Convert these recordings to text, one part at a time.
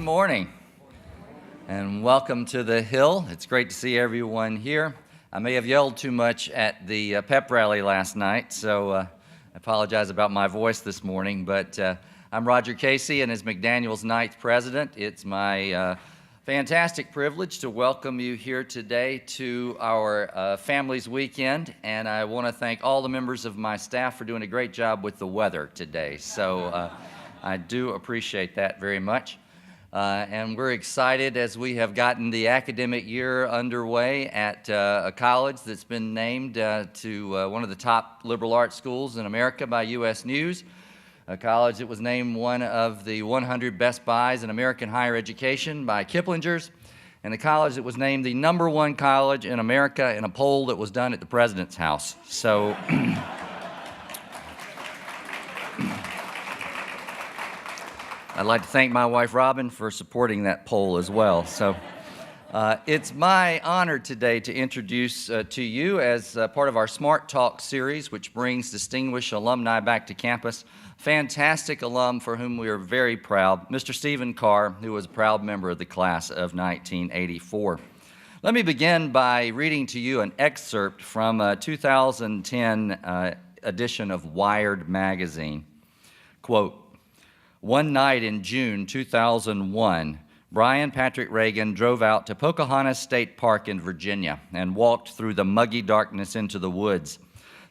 morning, and welcome to the Hill. It's great to see everyone here. I may have yelled too much at the pep rally last night, so I apologize about my voice this morning, but I'm Roger Casey, and as McDaniel's 9th president, it's my fantastic privilege to welcome you here today to our Families Weekend, and I want to thank all the members of my staff for doing a great job with the weather today. So I do appreciate that very much. And we're excited as we have gotten the academic year underway at a college that's been named to one of the top liberal arts schools in America by U.S. News, a college that was named one of the 100 best buys in American higher education by Kiplinger's, and a college that was named the #1 college in America in a poll that was done at the President's house. So I'd like to thank my wife, Robin, for supporting that poll as well. So it's my honor today to introduce to you, as part of our SmartTALK series, which brings distinguished alumni back to campus, fantastic alum for whom we are very proud, Mr. Stephen Carr, who was a proud member of the class of 1984. Let me begin by reading to you an excerpt from a 2010 edition of Wired magazine. Quote, "One night in June 2001, Brian Patrick Reagan drove out to Pocahontas State Park in Virginia and walked through the muggy darkness into the woods.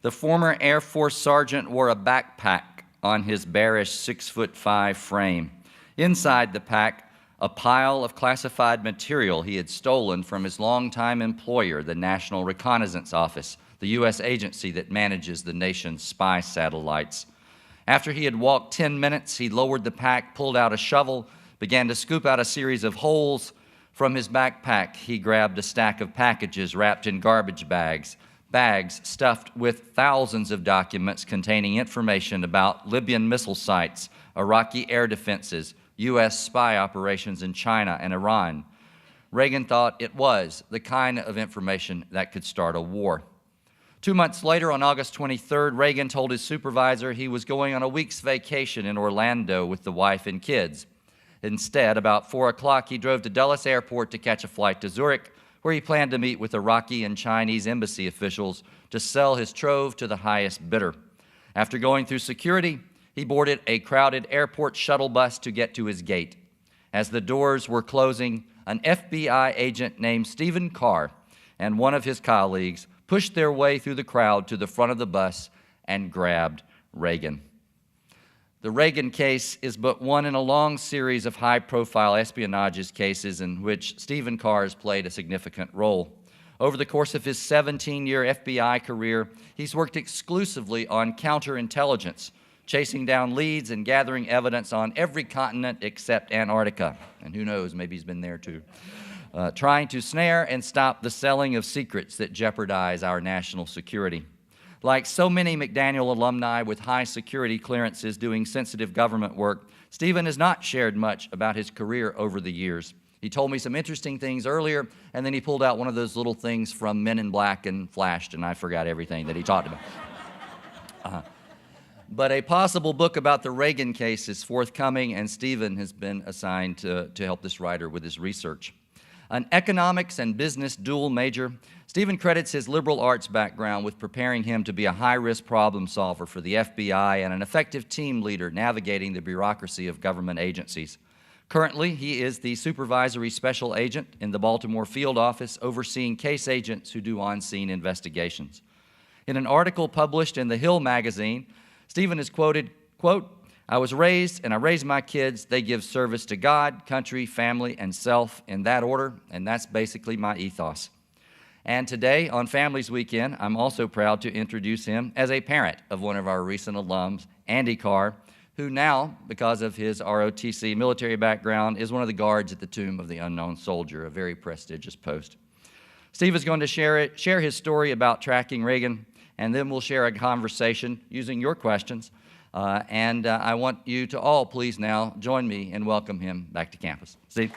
The former Air Force sergeant wore a backpack on his bearish 6'5" frame. Inside the pack, a pile of classified material he had stolen from his longtime employer, the National Reconnaissance Office, the U.S. agency that manages the nation's spy satellites. After he had walked 10 minutes, he lowered the pack, pulled out a shovel, began to scoop out a series of holes. From his backpack, he grabbed a stack of packages wrapped in garbage bags, bags stuffed with thousands of documents containing information about Libyan missile sites, Iraqi air defenses, U.S. spy operations in China and Iran. Reagan thought it was the kind of information that could start a war. 2 months later, on August 23rd, Reagan told his supervisor he was going on a week's vacation in Orlando with the wife and kids. Instead, about 4 o'clock, he drove to Dulles Airport to catch a flight to Zurich, where he planned to meet with Iraqi and Chinese embassy officials to sell his trove to the highest bidder. After going through security, he boarded a crowded airport shuttle bus to get to his gate. As the doors were closing, an FBI agent named Stephen Carr and one of his colleagues pushed their way through the crowd to the front of the bus and grabbed Reagan. The Reagan case is but one in a long series of high-profile espionage cases in which Stephen Carr has played a significant role. Over the course of his 17-year FBI career, he's worked exclusively on counterintelligence, chasing down leads and gathering evidence on every continent except Antarctica. And who knows, maybe he's been there too. Trying to snare and stop the selling of secrets that jeopardize our national security. Like so many McDaniel alumni with high security clearances doing sensitive government work, Stephen has not shared much about his career over the years. He told me some interesting things earlier, and then he pulled out one of those little things from Men in Black and flashed, and I forgot everything that he talked about. But a possible book about the Reagan case is forthcoming, and Stephen has been assigned to help this writer with his research. An economics and business dual major, Stephen credits his liberal arts background with preparing him to be a high-risk problem solver for the FBI and an effective team leader navigating the bureaucracy of government agencies. Currently, he is the supervisory special agent in the Baltimore field office overseeing case agents who do on-scene investigations. In an article published in the Hill magazine, Stephen is quoted, quote, "I was raised and I raised my kids. They give service to God, country, family, and self in that order, and that's basically my ethos." And today, on Families Weekend, I'm also proud to introduce him as a parent of one of our recent alums, Andy Carr, who now, because of his ROTC military background, is one of the guards at the Tomb of the Unknown Soldier, a very prestigious post. Steve is going to share his story about tracking Reagan, and then we'll share a conversation using your questions. I want you to all please now join me and welcome him back to campus. Steve.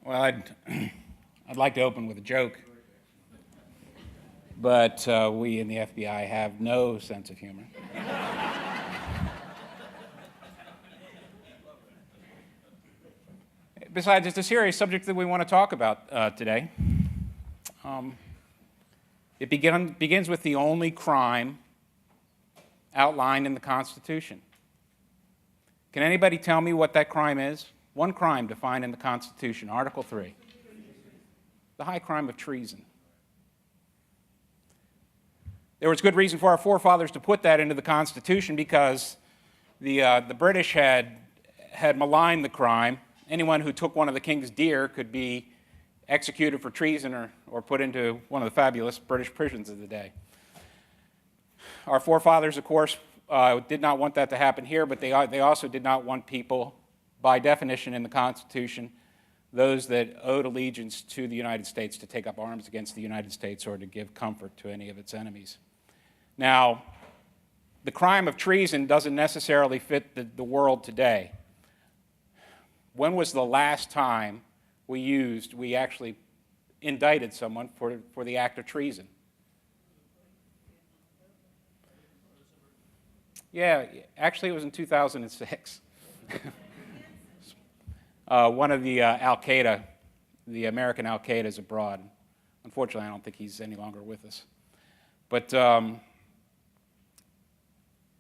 Well, I'd like to open with a joke. but we in the FBI have no sense of humor. Besides, it's a serious subject that we want to talk about today. It begins with the only crime outlined in the Constitution. Can anybody tell me what that crime is? One crime defined in the Constitution, Article 3. The high crime of treason. There was good reason for our forefathers to put that into the Constitution because the British had maligned the crime. Anyone who took one of the king's deer could be executed for treason or put into one of the fabulous British prisons of the day. Our forefathers, of course, did not want that to happen here, but they also did not want people, by definition in the Constitution, those that owed allegiance to the United States to take up arms against the United States or to give comfort to any of its enemies. Now, the crime of treason doesn't necessarily fit the world today. When was the last time we actually indicted someone for the act of treason? Yeah, actually it was in 2006. One of the Al-Qaeda, the American Al-Qaeda is abroad. Unfortunately, I don't think he's any longer with us. But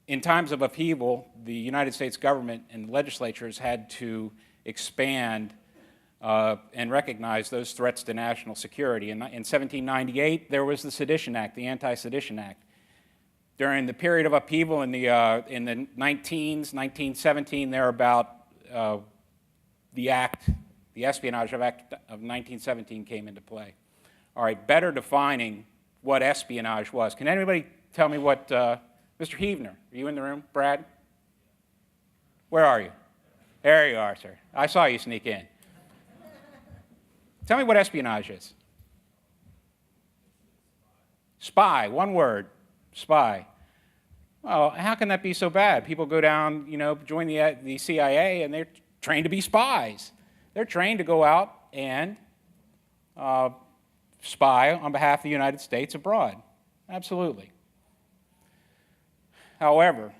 in times of upheaval, the United States government and legislatures had to expand and recognize those threats to national security. In 1798, there was the Sedition Act, the Anti-Sedition Act. During the period of upheaval in the 1917, thereabout, the Espionage Act of 1917 came into play. All right, better defining what espionage was. Can anybody tell me what, Mr. Heavner, are you in the room? Brad? Where are you? There you are, sir. I saw you sneak in. Tell me what espionage is. Spy, one word, spy. Well, how can that be so bad? People go down, join the CIA, and they're trained to be spies. They're trained to go out and spy on behalf of the United States abroad. Absolutely. However,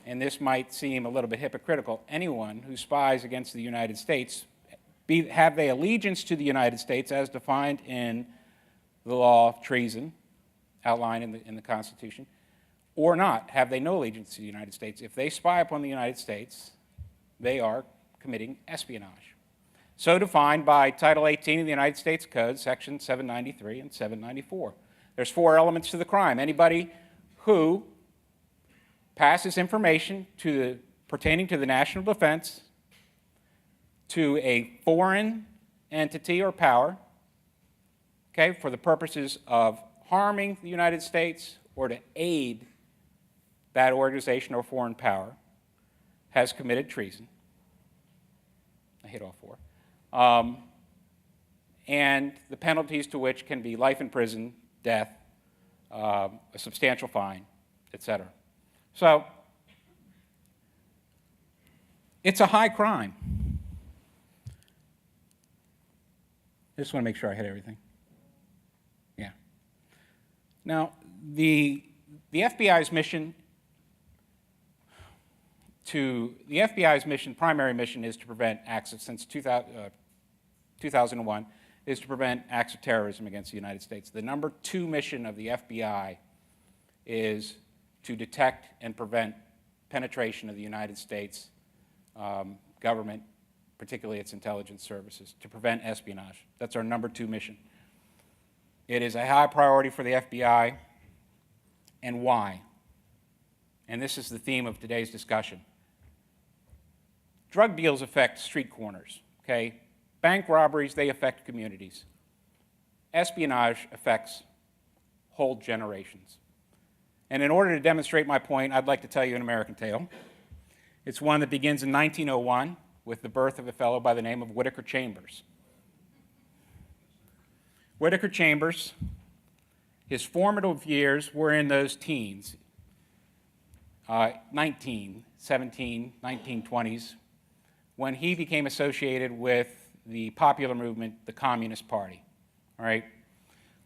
and this might seem a little bit hypocritical, anyone who spies against the United States, have they allegiance to the United States as defined in the law of treason, outlined in the Constitution, or not? Have they no allegiance to the United States? If they spy upon the United States, they are committing espionage. So defined by Title 18 of the United States Code, Section 793 and 794. There's 4 elements to the crime. Anybody who passes information pertaining to the national defense to a foreign entity or power, okay, for the purposes of harming the United States or to aid that organization or foreign power, has committed treason. I hit all 4. And the penalties to which can be life in prison, death, a substantial fine, etc. So, it's a high crime. I just want to make sure I hit everything. Yeah. Now, the FBI's primary mission is to prevent acts of, since 2001, is to prevent acts of terrorism against the United States. The number 2 mission of the FBI is to detect and prevent penetration of the United States government, particularly its intelligence services, to prevent espionage. That's our number 2 mission. It is a high priority for the FBI, and why? And this is the theme of today's discussion. Drug deals affect street corners, okay? Bank robberies, they affect communities. Espionage affects whole generations. And in order to demonstrate my point, I'd like to tell you an American tale. It's one that begins in 1901 with the birth of a fellow by the name of Whittaker Chambers. Whittaker Chambers, his formative years were in those teens, 1920s, when he became associated with the popular movement, the Communist Party. All right?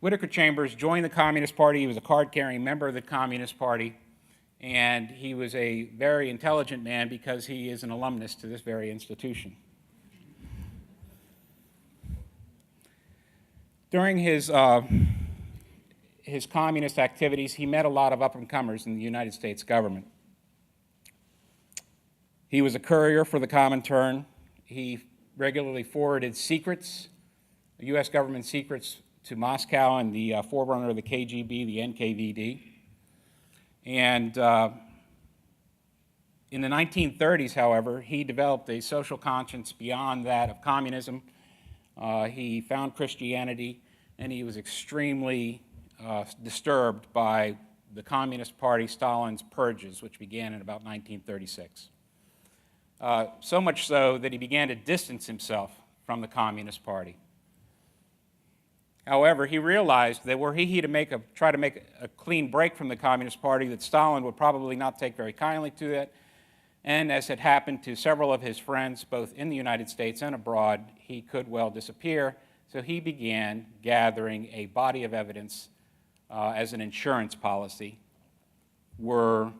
Whittaker Chambers joined the Communist Party. He was a card-carrying member of the Communist Party, and he was a very intelligent man because he is an alumnus to this very institution. During his communist activities, he met a lot of up-and-comers in the United States government. He was a courier for the Comintern. He regularly forwarded secrets, U.S. government secrets, to Moscow and the forerunner of the KGB, the NKVD. And in the 1930s, however, he developed a social conscience beyond that of communism. He found Christianity, and he was extremely disturbed by the Communist Party, Stalin's purges, which began in about 1936. So much so that he began to distance himself from the Communist Party. However, he realized that were he to try to make a clean break from the Communist Party, that Stalin would probably not take very kindly to it. And as had happened to several of his friends, both in the United States and abroad, he could well disappear. So he began gathering a body of evidence as an insurance policy were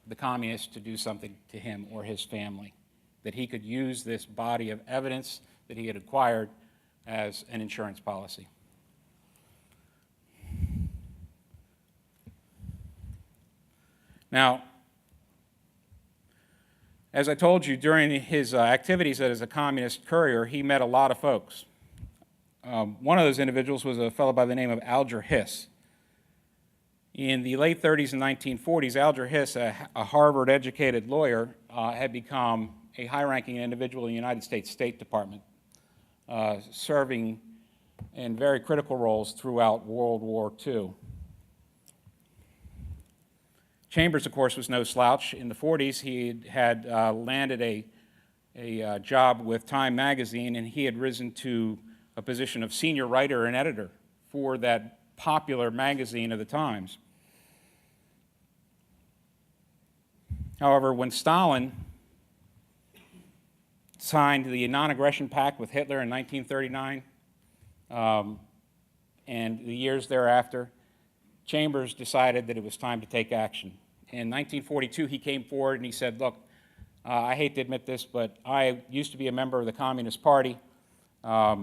the communists to do something to him or his family, that he could use this body of evidence that he had acquired as an insurance policy. Now, as I told you, during his activities as a communist courier, he met a lot of folks. One of those individuals was a fellow by the name of Alger Hiss. In the late 30s and 1940s, Alger Hiss, a Harvard-educated lawyer, had become a high-ranking individual in the United States State Department, serving in very critical roles throughout World War II. Chambers, of course, was no slouch. In the 40s, he had landed a job with Time magazine, and he had risen to a position of senior writer and editor for that popular magazine of the times. However, when Stalin signed the Non-Aggression Pact with Hitler in 1939, and the years thereafter, Chambers decided that it was time to take action. In 1942, he came forward and he said, look, I hate to admit this, but I used to be a member of the Communist Party. I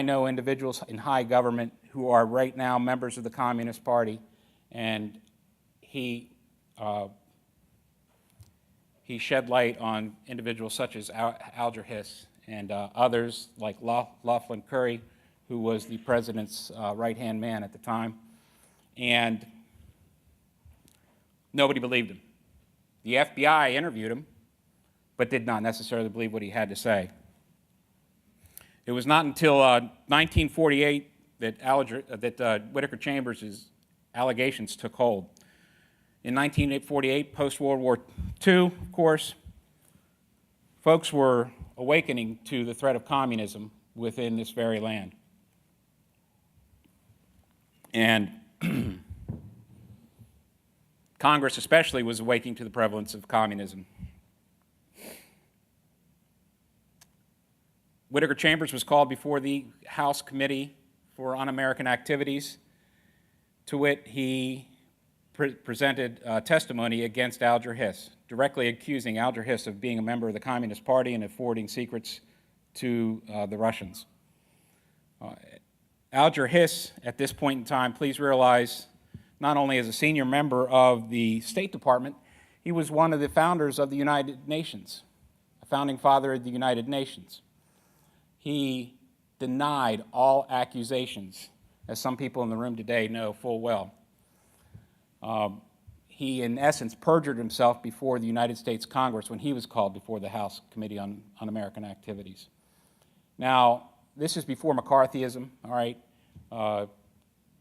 know individuals in high government who are right now members of the Communist Party, and he shed light on individuals such as Alger Hiss and others like Laughlin Curry, who was the president's right-hand man at the time, and nobody believed him. The FBI interviewed him, but did not necessarily believe what he had to say. It was not until 1948 that Whittaker Chambers' allegations took hold. In 1948, post-World War II, of course, folks were awakening to the threat of communism within this very land. And Congress especially was awakening to the prevalence of communism. Whittaker Chambers was called before the House Committee for Un-American Activities. To wit, he presented testimony against Alger Hiss, directly accusing Alger Hiss of being a member of the Communist Party and of forwarding secrets to the Russians. Alger Hiss, at this point in time, please realize, not only as a senior member of the State Department, he was one of the founders of the United Nations, a founding father of the United Nations. He denied all accusations, as some people in the room today know full well. He, in essence, perjured himself before the United States Congress when he was called before the House Committee on Un-American Activities. Now, this is before McCarthyism, all right?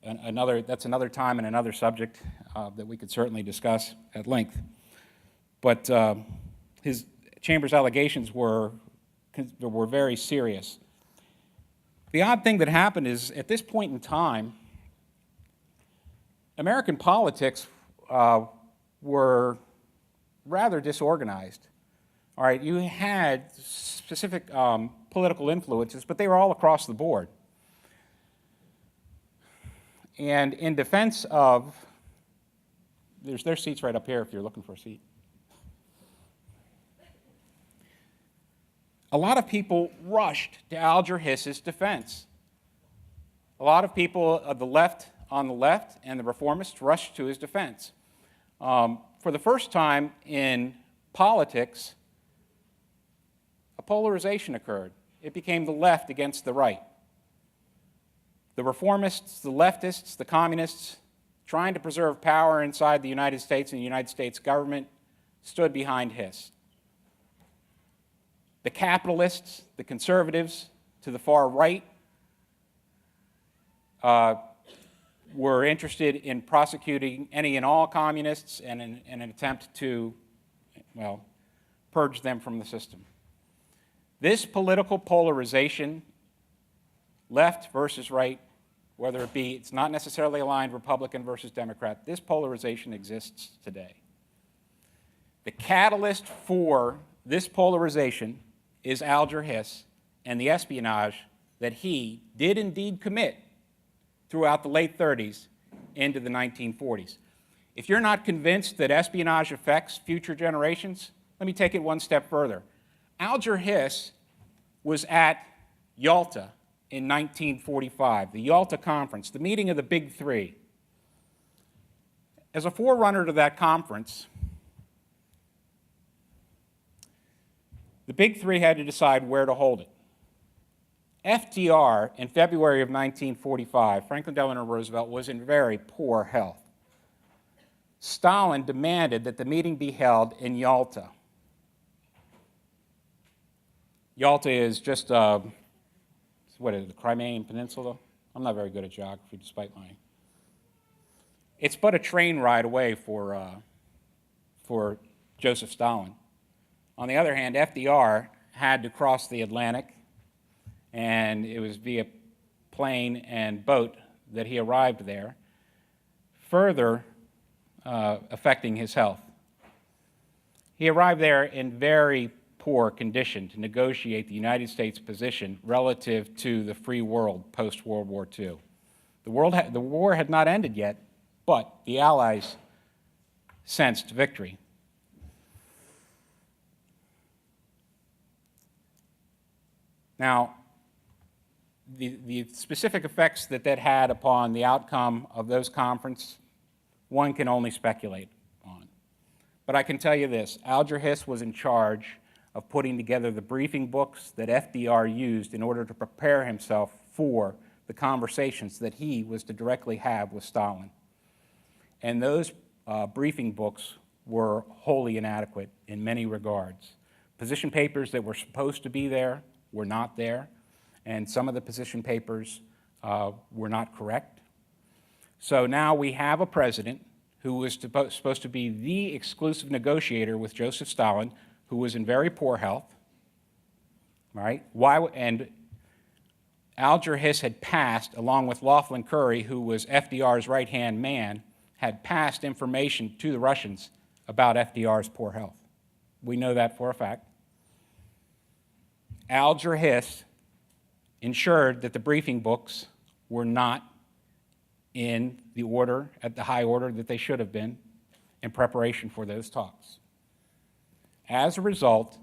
That's another time and another subject that we could certainly discuss at length. But his Chambers' allegations were very serious. The odd thing that happened is, at this point in time, American politics were rather disorganized. All right, you had specific political influences, but they were all across the board. And in defense of, there's seats right up here if you're looking for a seat. A lot of people rushed to Alger Hiss's defense. A lot of people of the left on the left and the reformists rushed to his defense. For the first time in politics, a polarization occurred. It became the left against the right. The reformists, the leftists, the communists, trying to preserve power inside the United States and the United States government, stood behind Hiss. The capitalists, the conservatives to the far right, were interested in prosecuting any and all communists and in an attempt to, well, purge them from the system. This political polarization, left versus right, whether it be, it's not necessarily aligned Republican versus Democrat, this polarization exists today. The catalyst for this polarization is Alger Hiss and the espionage that he did indeed commit throughout the late 30s into the 1940s. If you're not convinced that espionage affects future generations, let me take it one step further. Alger Hiss was at Yalta in 1945, the Yalta Conference, the meeting of the Big Three. As a forerunner to that conference, the Big Three had to decide where to hold it. FDR, in February of 1945, Franklin Delano Roosevelt, was in very poor health. Stalin demanded that the meeting be held in Yalta. Yalta is just, what is it, the Crimean Peninsula? I'm not very good at geography, despite my... It's but a train ride away for Joseph Stalin. On the other hand, FDR had to cross the Atlantic, and it was via plane and boat that he arrived there, further affecting his health. He arrived there in very poor condition to negotiate the United States position relative to the free world post-World War II. The war had not ended yet, but the Allies sensed victory. Now, the specific effects that had upon the outcome of those conferences, one can only speculate on. But I can tell you this, Alger Hiss was in charge of putting together the briefing books that FDR used in order to prepare himself for the conversations that he was to directly have with Stalin. And those briefing books were wholly inadequate in many regards. Position papers that were supposed to be there were not there, and some of the position papers were not correct. So now we have a president who was supposed to be the exclusive negotiator with Joseph Stalin, who was in very poor health, right? And Alger Hiss had passed, along with Laughlin Curry, who was FDR's right-hand man, had passed information to the Russians about FDR's poor health. We know that for a fact. Alger Hiss ensured that the briefing books were not in the order, at the high order that they should have been in preparation for those talks. As a result,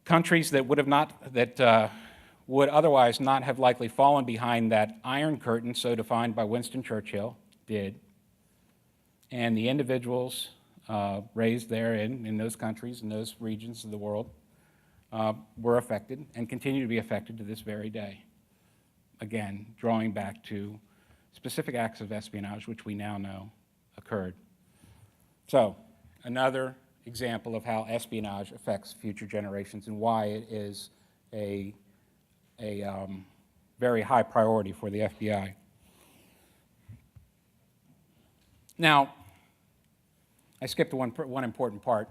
countries that would otherwise not have likely fallen behind that Iron Curtain, so defined by Winston Churchill, did. And the individuals raised there in those countries, in those regions of the world, were affected and continue to be affected to this very day. Again, drawing back to specific acts of espionage, which we now know occurred. So, another example of how espionage affects future generations and why it is a very high priority for the FBI. Now, I skipped one important part.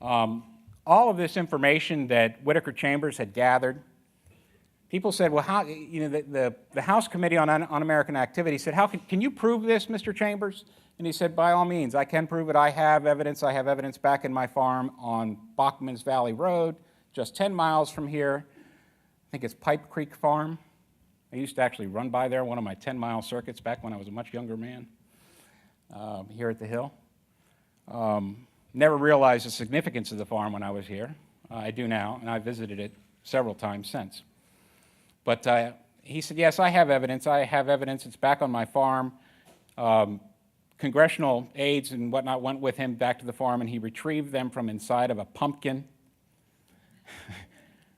All of this information that Whittaker Chambers had gathered, people said, well, how, the House Committee on Un-American Activity said, can you prove this, Mr. Chambers? And he said, by all means, I can prove it. I have evidence. I have evidence back in my farm on Bachman's Valley Road, just 10 miles from here. I think it's Pipe Creek Farm. I used to actually run by there, one of my 10-mile circuits back when I was a much younger man here at the Hill. Never realized the significance of the farm when I was here. I do now, and I visited it several times since. But he said, yes, I have evidence. I have evidence. It's back on my farm. Congressional aides and whatnot went with him back to the farm, and he retrieved them from inside of a pumpkin,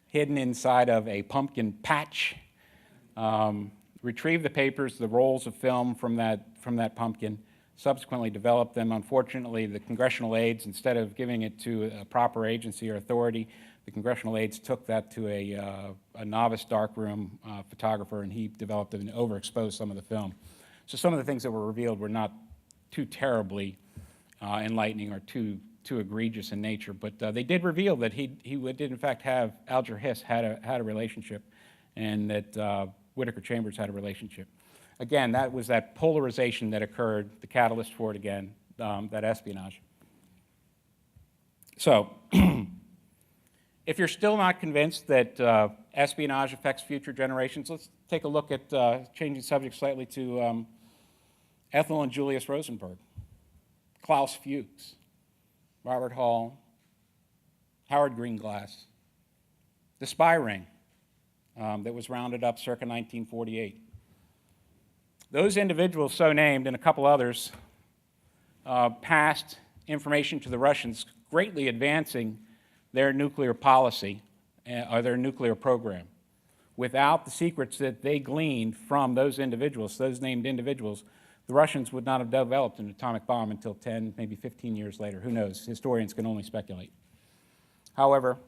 hidden inside of a pumpkin patch. Retrieved the papers, the rolls of film from that pumpkin, subsequently developed them. Unfortunately, the congressional aides, instead of giving it to a proper agency or authority, the congressional aides took that to a novice darkroom photographer, and he developed it and overexposed some of the film. So some of the things that were revealed were not too terribly enlightening or too egregious in nature, but they did reveal that he did in fact have, Alger Hiss had a relationship, and that Whittaker Chambers had a relationship. Again, that was that polarization that occurred, the catalyst for it again, that espionage. So, if you're still not convinced that espionage affects future generations, let's take a look at, changing subject slightly to Ethel and Julius Rosenberg, Klaus Fuchs, Robert Hall, Howard Greenglass, the spy ring that was rounded up circa 1948. Those individuals so named and a couple others passed information to the Russians, greatly advancing their nuclear policy or their nuclear program. Without the secrets that they gleaned from those individuals, those named individuals, the Russians would not have developed an atomic bomb until 10, maybe 15 years later. Who knows? Historians can only speculate. However,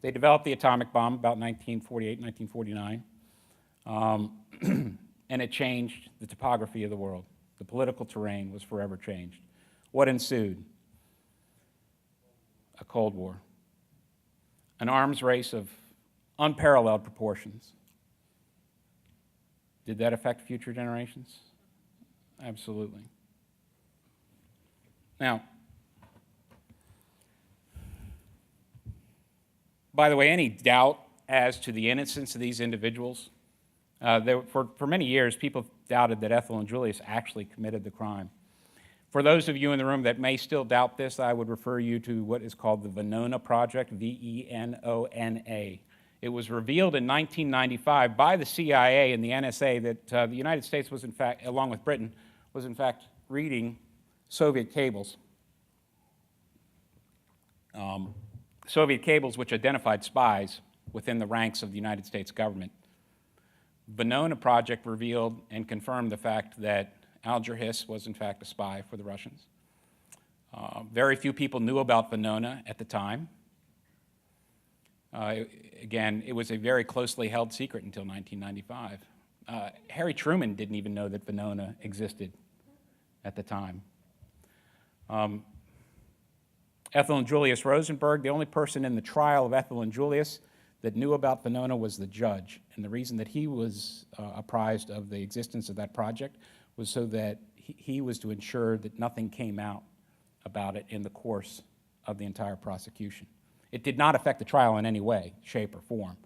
they developed the atomic bomb about 1948, 1949, and it changed the topography of the world. The political terrain was forever changed. What ensued? A Cold War. An arms race of unparalleled proportions. Did that affect future generations? Absolutely. Now, by the way, any doubt as to the innocence of these individuals, for many years, people doubted that Ethel and Julius actually committed the crime. For those of you in the room that may still doubt this, I would refer you to what is called the Venona Project, V-E-N-O-N-A. It was revealed in 1995 by the CIA and the NSA that the United States was, in fact, along with Britain, was in fact reading Soviet cables. Soviet cables which identified spies within the ranks of the United States government. Venona Project revealed and confirmed the fact that Alger Hiss was in fact a spy for the Russians. Very few people knew about Venona at the time. Again, it was a very closely held secret until 1995. Harry Truman didn't even know that Venona existed at the time. Ethel and Julius Rosenberg, the only person in the trial of Ethel and Julius that knew about Venona was the judge. And the reason that he was apprised of the existence of that project was so that he was to ensure that nothing came out about it in the course of the entire prosecution. It did not affect the trial in any way, shape, or form.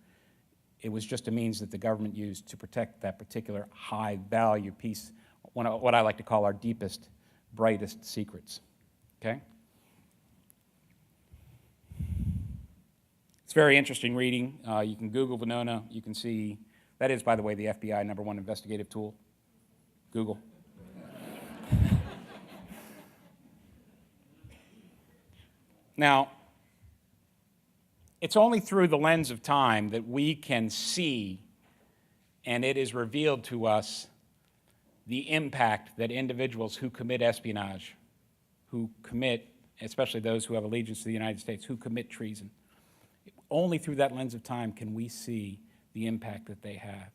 It was just a means that the government used to protect that particular high-value piece, what I like to call our deepest, brightest secrets. Okay? It's very interesting reading. You can Google Venona. You can see, that is, by the way, the FBI #1 investigative tool. Google. Now, it's only through the lens of time that we can see, and it is revealed to us, the impact that individuals who commit espionage, who commit, especially those who have allegiance to the United States, who commit treason. Only through that lens of time can we see the impact that they have.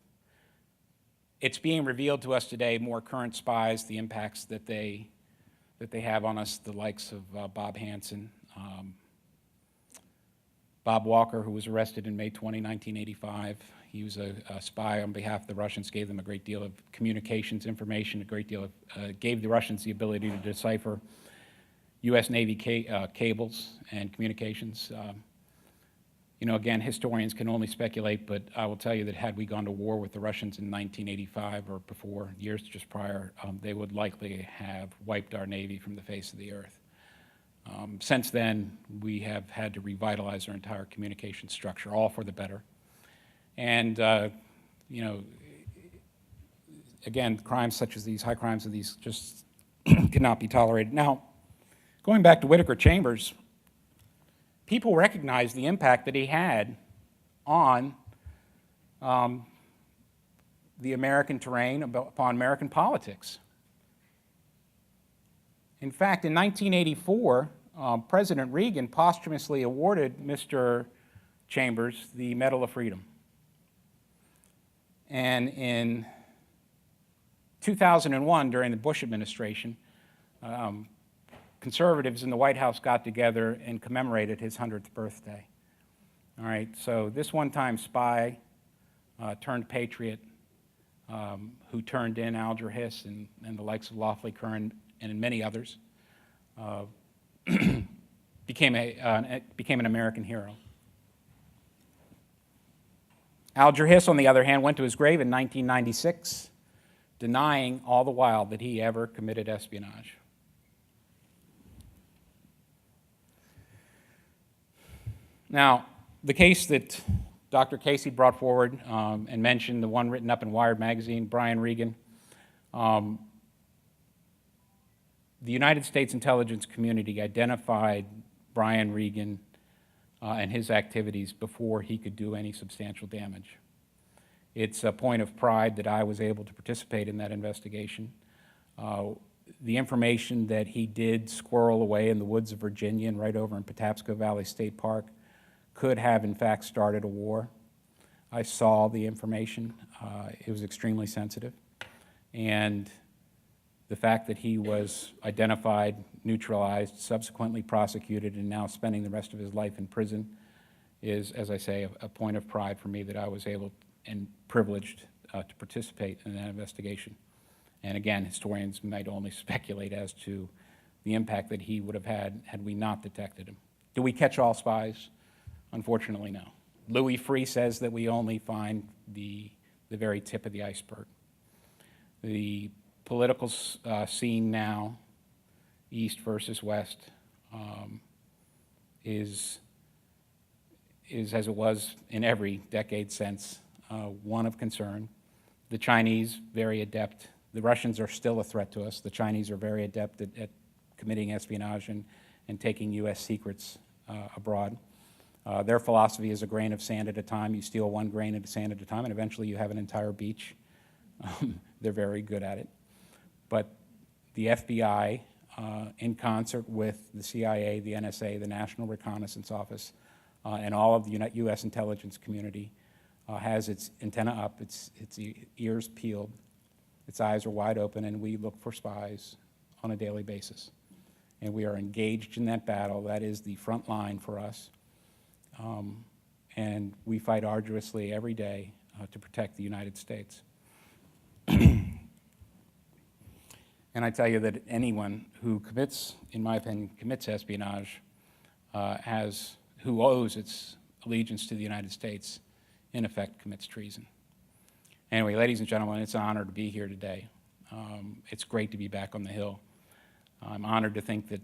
It's being revealed to us today, more current spies, the impacts that they have on us, the likes of Bob Hansen, Bob Walker, who was arrested in May 20, 1985. He was a spy on behalf of the Russians, gave them a great deal of communications information, a great deal of, gave the Russians the ability to decipher U.S. Navy cables and communications. You know, again, historians can only speculate, but I will tell you that had we gone to war with the Russians in 1985 or before, years just prior, they would likely have wiped our Navy from the face of the earth. Since then, we have had to revitalize our entire communication structure, all for the better. And, you know, again, crimes such as these, high crimes of these, just cannot be tolerated. Now, going back to Whittaker Chambers, people recognize the impact that he had on the American terrain, upon American politics. In fact, in 1984, President Reagan posthumously awarded Mr. Chambers the Medal of Freedom. And in 2001, during the Bush administration, conservatives in the White House got together and commemorated his 100th birthday. All right, so this one-time spy turned patriot who turned in Alger Hiss and the likes of Lawfully Curran and many others, became an American hero. Alger Hiss, on the other hand, went to his grave in 1996, denying all the while that he ever committed espionage. Now, the case that Dr. Casey brought forward and mentioned, the one written up in Wired magazine, Brian Regan, the United States intelligence community identified Brian Regan and his activities before he could do any substantial damage. It's a point of pride that I was able to participate in that investigation. The information that he did squirrel away in the woods of Virginia and right over in Patapsco Valley State Park could have, in fact, started a war. I saw the information. It was extremely sensitive. And the fact that he was identified, neutralized, subsequently prosecuted, and now spending the rest of his life in prison is, as I say, a point of pride for me that I was able and privileged to participate in that investigation. And again, historians might only speculate as to the impact that he would have had we not detected him. Do we catch all spies? Unfortunately, no. Louis Freeh says that we only find the very tip of the iceberg. The political scene now, East versus West, is as it was in every decade since, one of concern. The Chinese, very adept. The Russians are still a threat to us. The Chinese are very adept at committing espionage and taking U.S. secrets abroad. Their philosophy is a grain of sand at a time. You steal one grain of sand at a time, and eventually you have an entire beach. They're very good at it. But the FBI, in concert with the CIA, the NSA, the National Reconnaissance Office, and all of the U.S. intelligence community, has its antenna up, its ears peeled, its eyes are wide open, and we look for spies on a daily basis. And we are engaged in that battle. That is the front line for us. And we fight arduously every day to protect the United States. And I tell you that anyone who commits, in my opinion, commits espionage, who owes its allegiance to the United States, in effect commits treason. Anyway, ladies and gentlemen, it's an honor to be here today. It's great to be back on the Hill. I'm honored to think that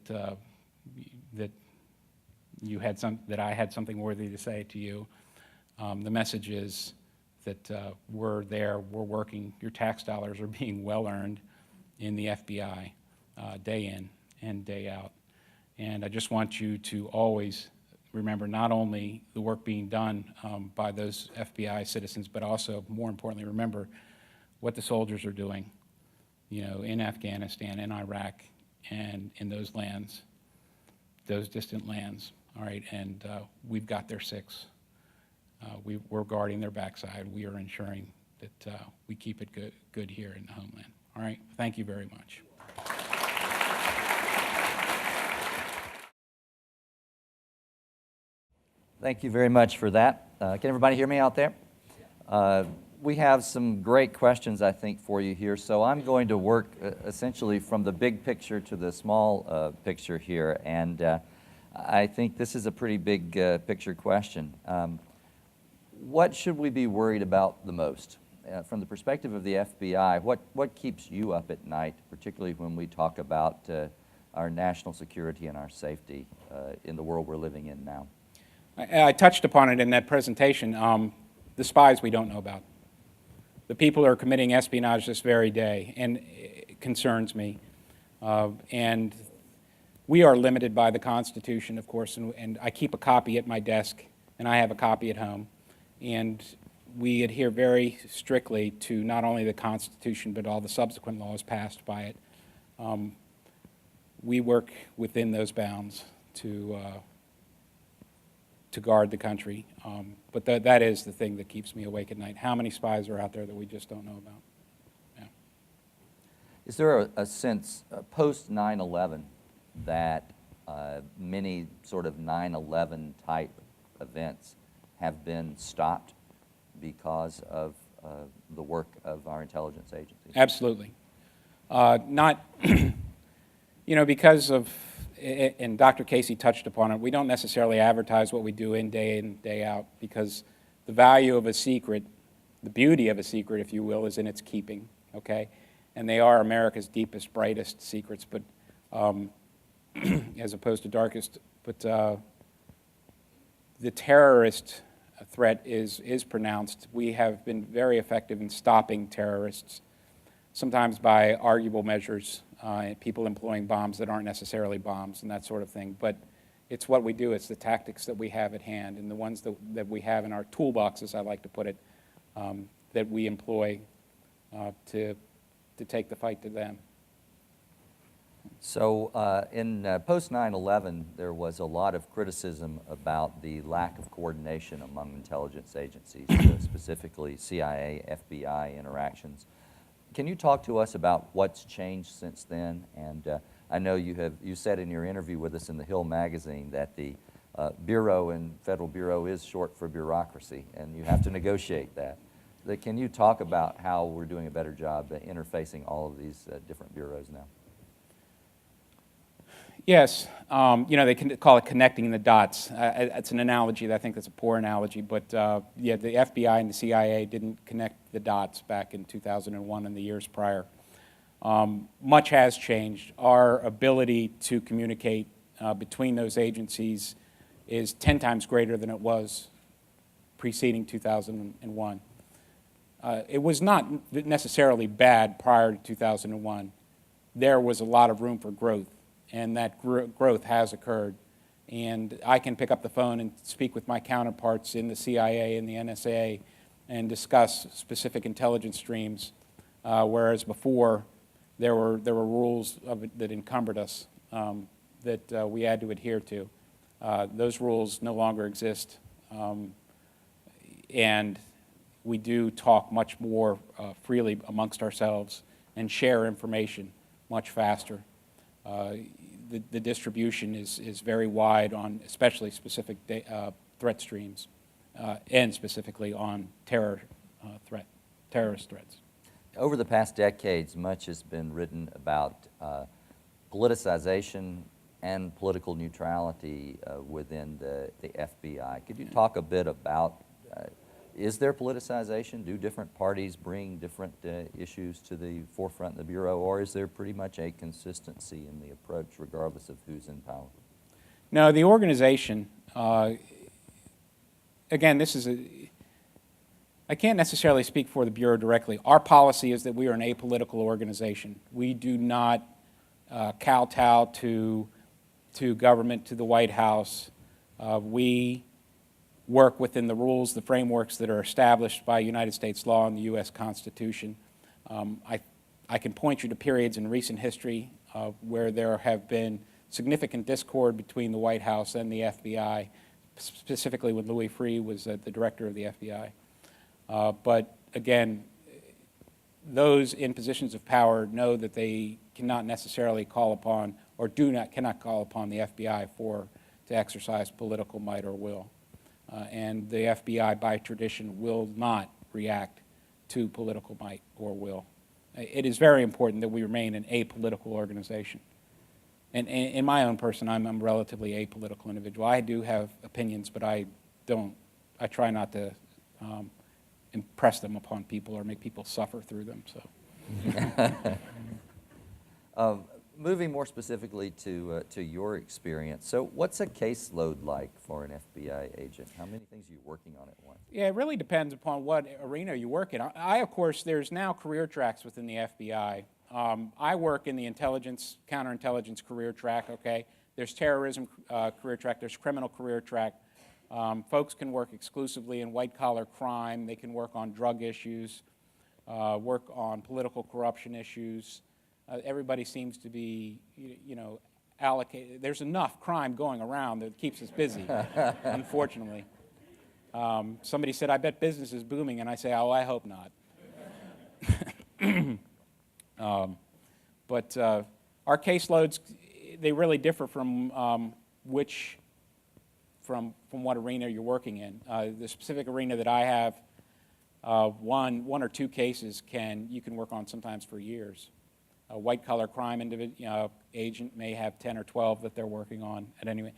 I had something worthy to say to you. The message is that we're there, we're working. Your tax dollars are being well earned in the FBI, day in and day out. And I just want you to always remember not only the work being done by those FBI citizens, but also, more importantly, remember what the soldiers are doing, you know, in Afghanistan, in Iraq, and in those lands, those distant lands. All right, and we've got their six. We're guarding their backside. We are ensuring that we keep it good here in the homeland. All right, thank you very much. Thank you very much for that. Can everybody hear me out there? We have some great questions, I think, for you here. So I'm going to work essentially from the big picture to the small picture here. And I think this is a pretty big picture question. What should we be worried about the most? From the perspective of the FBI, what keeps you up at night, particularly when we talk about our national security and our safety in the world we're living in now? I touched upon it in that presentation. The spies we don't know about. The people who are committing espionage this very day, and it concerns me. And we are limited by the Constitution, of course, and I keep a copy at my desk, and I have a copy at home. And we adhere very strictly to not only the Constitution, but all the subsequent laws passed by it. We work within those bounds to guard the country. But that is the thing that keeps me awake at night. How many spies are out there that we just don't know about? Yeah. Is there a sense, post 9/11, that many sort of 9/11 type events have been stopped because of the work of our intelligence agencies? Absolutely. Not, because of, and Dr. Casey touched upon it, we don't necessarily advertise what we do in, day out, because the value of a secret, the beauty of a secret, if you will, is in its keeping, okay? And they are America's deepest, brightest secrets, but as opposed to darkest. But the terrorist threat is pronounced. We have been very effective in stopping terrorists, sometimes by arguable measures, people employing bombs that aren't necessarily bombs and that sort of thing. But it's what we do. It's the tactics that we have at hand and the ones that we have in our toolbox, as I like to put it, that we employ to take the fight to them. So in post 9/11, there was a lot of criticism about the lack of coordination among intelligence agencies, specifically CIA, FBI interactions. Can you talk to us about what's changed since then? And I know you said in your interview with us in the Hill magazine that the Bureau and Federal Bureau is short for bureaucracy, and you have to negotiate that. Can you talk about how we're doing a better job interfacing all of these different bureaus now? Yes, they can call it connecting the dots. It's an analogy that I think that's a poor analogy, but yeah, the FBI and the CIA didn't connect the dots back in 2001 and the years prior. Much has changed. Our ability to communicate between those agencies is 10 times greater than it was preceding 2001. It was not necessarily bad prior to 2001. There was a lot of room for growth, and that growth has occurred. And I can pick up the phone and speak with my counterparts in the CIA and the NSA and discuss specific intelligence streams, whereas before there were rules that encumbered us that we had to adhere to. Those rules no longer exist, and we do talk much more freely amongst ourselves and share information much faster. The distribution is very wide on especially specific threat streams and specifically on terrorist threats. Over the past decades, much has been written about politicization and political neutrality within the FBI. Could you talk a bit about, is there politicization? Do different parties bring different issues to the forefront of the Bureau, or is there pretty much a consistency in the approach regardless of who's in power? No, the organization, again, I can't necessarily speak for the Bureau directly. Our policy is that we are an apolitical organization. We do not kowtow to government, to the White House. We work within the rules, the frameworks that are established by United States law and the U.S. Constitution. I can point you to periods in recent history where there have been significant discord between the White House and the FBI, specifically when Louis Freeh was the director of the FBI. But again, those in positions of power know that they cannot necessarily call upon, or cannot call upon the FBI to exercise political might or will. And the FBI, by tradition, will not react to political might or will. It is very important that we remain an apolitical organization. And in my own person, I'm a relatively apolitical individual. I do have opinions, but I try not to impress them upon people or make people suffer through them. So. Moving more specifically to your experience, so what's a caseload like for an FBI agent? How many things are you working on at once? Yeah, it really depends upon what arena you work in. Of course, there's now career tracks within the FBI. I work in the intelligence, counterintelligence career track, okay? There's terrorism career track, there's criminal career track. Folks can work exclusively in white-collar crime. They can work on drug issues, work on political corruption issues. Everybody seems to be, allocated. There's enough crime going around that keeps us busy, unfortunately. Somebody said, I bet business is booming, and I say, oh, I hope not. But our caseloads, they really differ from from what arena you're working in. The specific arena that I have, one or two cases you can work on sometimes for years. A white-collar crime agent may have 10 or 12 that they're working on at any rate.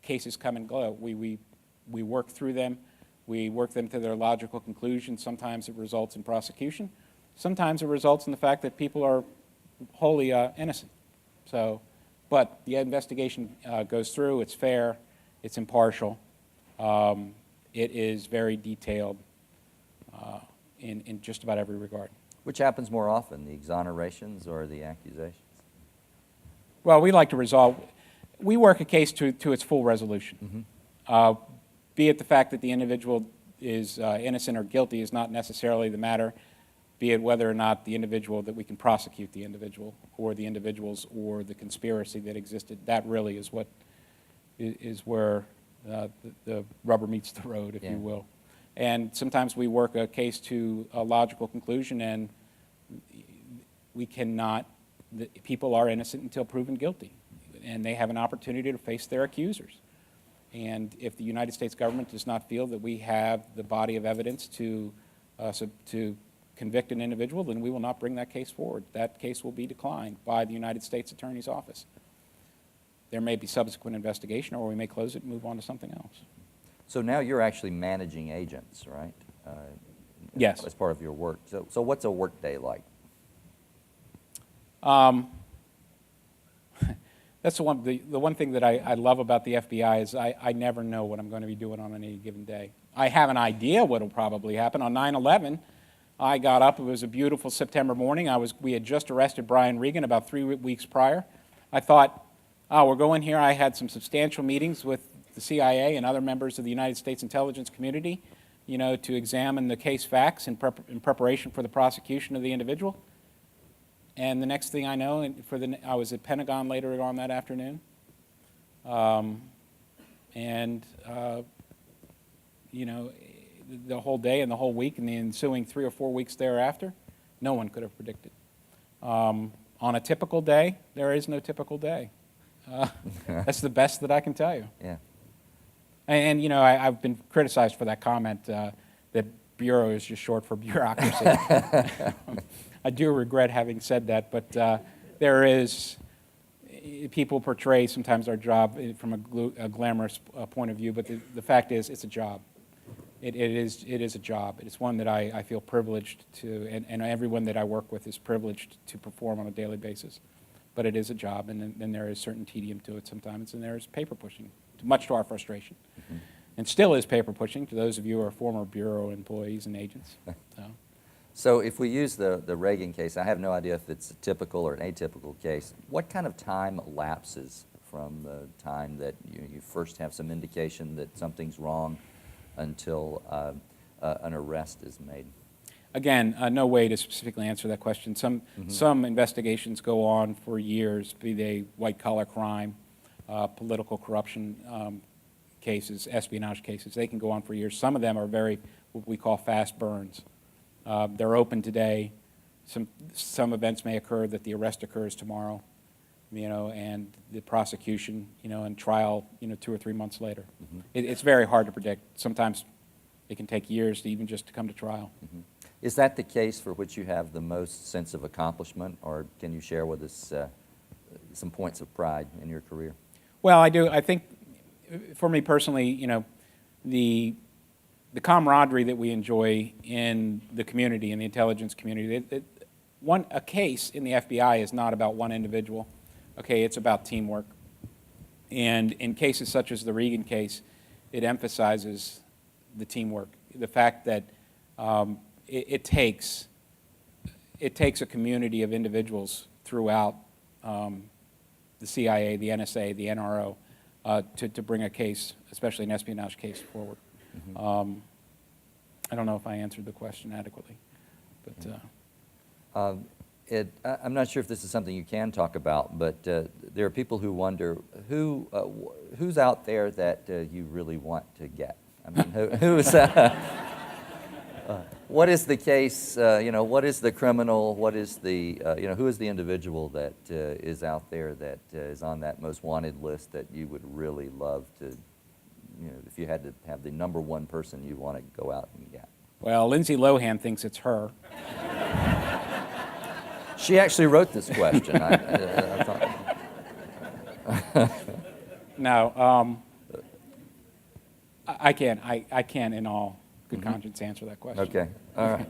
Cases come and go. We work through them. We work them to their logical conclusion. Sometimes it results in prosecution. Sometimes it results in the fact that people are wholly innocent. But the investigation goes through. It's fair. It's impartial. It is very detailed in just about every regard. Which happens more often, the exonerations or the accusations? Well, we like to resolve. We work a case to its full resolution. Mm-hmm. Be it the fact that the individual is innocent or guilty is not necessarily the matter. Be it whether or not the individual, that we can prosecute the individual or the individuals or the conspiracy that existed. That really is where the rubber meets the road, if you will. And sometimes we work a case to a logical conclusion, and we cannot, people are innocent until proven guilty, and they have an opportunity to face their accusers. And if the United States government does not feel that we have the body of evidence to convict an individual, then we will not bring that case forward. That case will be declined by the United States Attorney's Office. There may be subsequent investigation, or we may close it and move on to something else. So now you're actually managing agents, right? Yes. As part of your work. So what's a work day like? That's the one thing that I love about the FBI is I never know what I'm going to be doing on any given day. I have an idea what will probably happen. On 9/11, I got up. It was a beautiful September morning. We had just arrested Brian Regan about 3 weeks prior. I thought, oh, we're going here. I had some substantial meetings with the CIA and other members of the United States intelligence community, to examine the case facts in preparation for the prosecution of the individual. And the next thing I know, I was at Pentagon later on that afternoon. The whole day and the whole week and the ensuing 3 or 4 weeks thereafter, no one could have predicted. On a typical day, there is no typical day. That's the best that I can tell you. Yeah. And I've been criticized for that comment that bureau is just short for bureaucracy. I do regret having said that, but people portray sometimes our job from a glamorous point of view, but the fact is it's a job. It is a job. It's one that I feel privileged to, and everyone that I work with is privileged to perform on a daily basis. But it is a job, and then there is certain tedium to it sometimes, and there is paper pushing, much to our frustration. Mm-hmm. And still is paper pushing to those of you who are former Bureau employees and agents. So if we use the Reagan case, I have no idea if it's a typical or an atypical case. What kind of time lapses from the time that you first have some indication that something's wrong until an arrest is made? Again, no way to specifically answer that question. Some investigations go on for years, be they white-collar crime, political corruption cases, espionage cases. They can go on for years. Some of them are what we call fast burns. They're open today. Some events may occur that the arrest occurs tomorrow, and the prosecution, and trial, 2 or 3 months later. Mm-hmm. It's very hard to predict. Sometimes it can take years to even just to come to trial. Mm-hmm. Is that the case for which you have the most sense of accomplishment, or can you share with us some points of pride in your career? Well, I do. I think, for me personally, you know, the camaraderie that we enjoy in the community, in the intelligence community, a case in the FBI is not about one individual. Okay, it's about teamwork. And in cases such as the Regan case, it emphasizes the teamwork, the fact that it takes a community of individuals throughout the CIA, the NSA, the NRO, to bring a case, especially an espionage case, forward. Mm-hmm. I don't know if I answered the question adequately, but I'm not sure if this is something you can talk about, but there are people who wonder who's out there that you really want to get. I mean, who's what is the case? What is the criminal? What is the who is the individual that is out there that is on that most wanted list that you would really love to? If you had to have the number one person you want to go out and get. Well, Lindsay Lohan thinks it's her. She actually wrote this question. I thought. No, I can't. I can't, in all good conscience, answer that question. Okay. All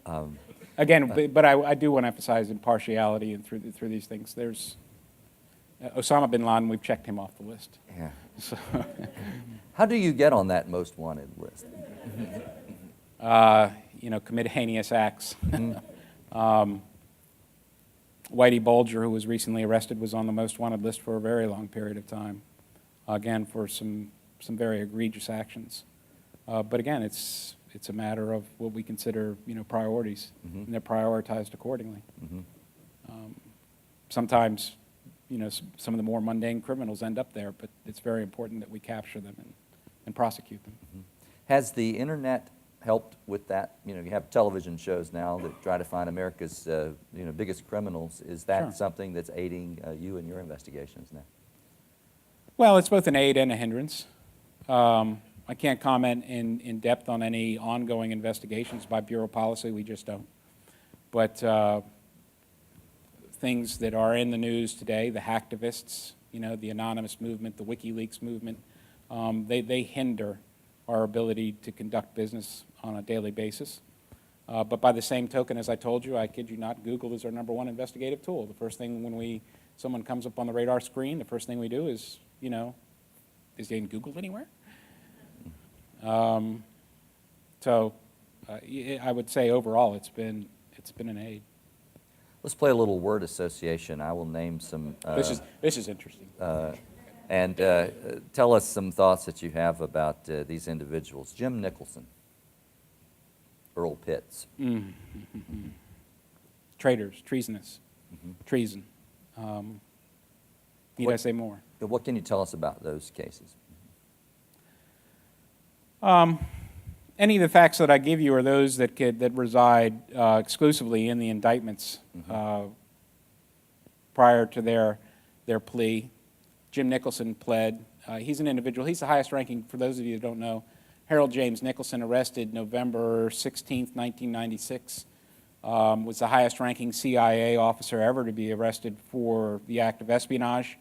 right. Again, but I do want to emphasize impartiality, and through these things, there's Osama bin Laden. We've checked him off the list. Yeah. So, how do you get on that most wanted list? Commit heinous acts. Whitey Bulger, who was recently arrested, was on the most wanted list for a very long period of time. Again, for some very egregious actions. But again, it's a matter of what we consider priorities, and they're prioritized accordingly. Sometimes, some of the more mundane criminals end up there, but it's very important that we capture them and prosecute them. Has the internet helped with that? You have television shows now that try to find America's biggest criminals. Is that Sure. something that's aiding you in your investigations now? Well, it's both an aid and a hindrance. I can't comment in depth on any ongoing investigations by Bureau policy. We just don't. But things that are in the news today, the hacktivists, the anonymous movement, the WikiLeaks movement, they hinder our ability to conduct business on a daily basis. But by the same token, as I told you, I kid you not, Google is our number one investigative tool. The first thing when someone comes up on the radar screen, the first thing we do is, is it in Google anywhere? So I would say overall it's been an aid. Let's play a little word association. I will name some. This is interesting. And tell us some thoughts that you have about these individuals. Jim Nicholson, Earl Pitts. Traitors, treasonous, treason. Need I say more? What can you tell us about those cases? Any of the facts that I give you are those that reside exclusively in the indictments prior to their plea. Jim Nicholson pled. He's an individual. He's the highest ranking, for those of you who don't know. Harold James Nicholson, arrested November 16th, 1996, was the highest ranking CIA officer ever to be arrested for the act of espionage.